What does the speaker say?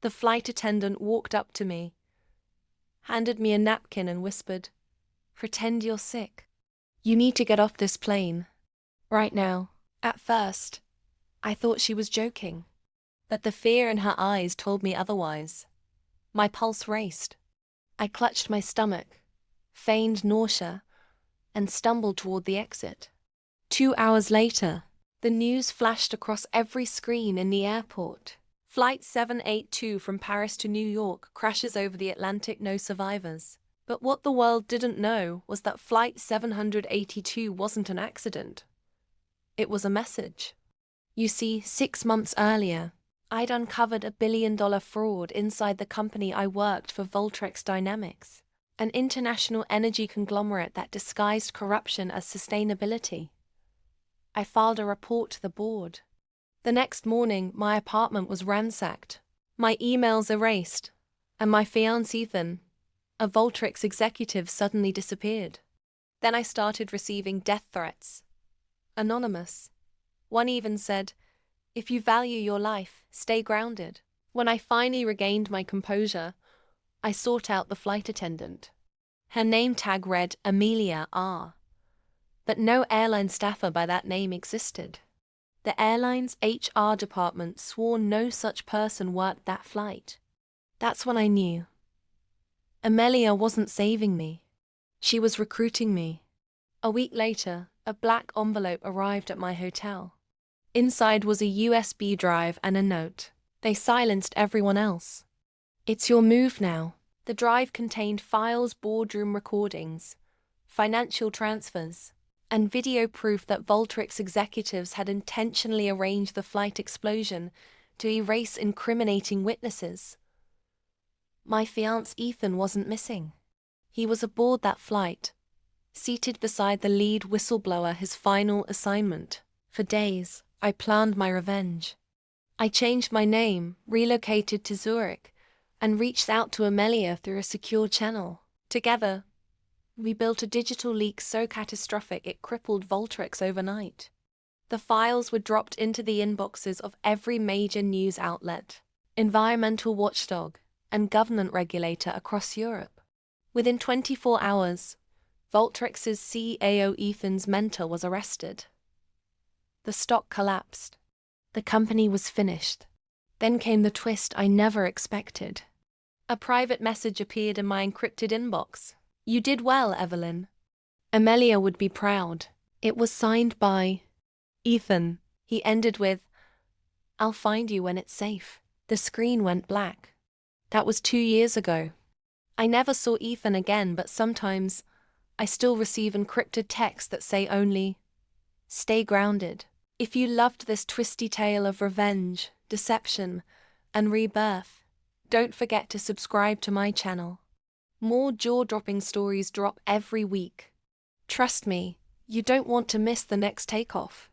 The flight attendant walked up to me, handed me a napkin and whispered, "Pretend you're sick. You need to get off this plane. Right now." At first, I thought she was joking, but the fear in her eyes told me otherwise. My pulse raced. I clutched my stomach, feigned nausea, and stumbled toward the exit. 2 hours later, the news flashed across every screen in the airport. Flight 782 from Paris to New York crashes over the Atlantic, no survivors. But what the world didn't know was that Flight 782 wasn't an accident. It was a message. You see, 6 months earlier, I'd uncovered a billion-dollar fraud inside the company I worked for, Voltrex Dynamics, an international energy conglomerate that disguised corruption as sustainability. I filed a report to the board. The next morning, my apartment was ransacked, my emails erased, and my fiancé Ethan, a Voltrex executive, suddenly disappeared. Then I started receiving death threats. Anonymous. One even said, "If you value your life, stay grounded." When I finally regained my composure, I sought out the flight attendant. Her name tag read Amelia R., but no airline staffer by that name existed. The airline's HR department swore no such person worked that flight. That's when I knew. Amelia wasn't saving me. She was recruiting me. A week later, a black envelope arrived at my hotel. Inside was a USB drive and a note. They silenced everyone else. "It's your move now." The drive contained files, boardroom recordings, financial transfers, and video proof that Voltrex executives had intentionally arranged the flight explosion to erase incriminating witnesses. My fiancé Ethan wasn't missing. He was aboard that flight, seated beside the lead whistleblower, his final assignment. For days, I planned my revenge. I changed my name, relocated to Zurich, and reached out to Amelia through a secure channel. Together, we built a digital leak so catastrophic it crippled Voltrex overnight. The files were dropped into the inboxes of every major news outlet, environmental watchdog, and government regulator across Europe. Within 24 hours, Voltrex's CAO Ethan's mentor was arrested. The stock collapsed. The company was finished. Then came the twist I never expected. A private message appeared in my encrypted inbox. "You did well, Evelyn. Amelia would be proud." It was signed by Ethan. He ended with, "I'll find you when it's safe." The screen went black. That was 2 years ago. I never saw Ethan again, but sometimes I still receive encrypted texts that say only, "Stay grounded." If you loved this twisty tale of revenge, deception, and rebirth, don't forget to subscribe to my channel. More jaw-dropping stories drop every week. Trust me, you don't want to miss the next takeoff.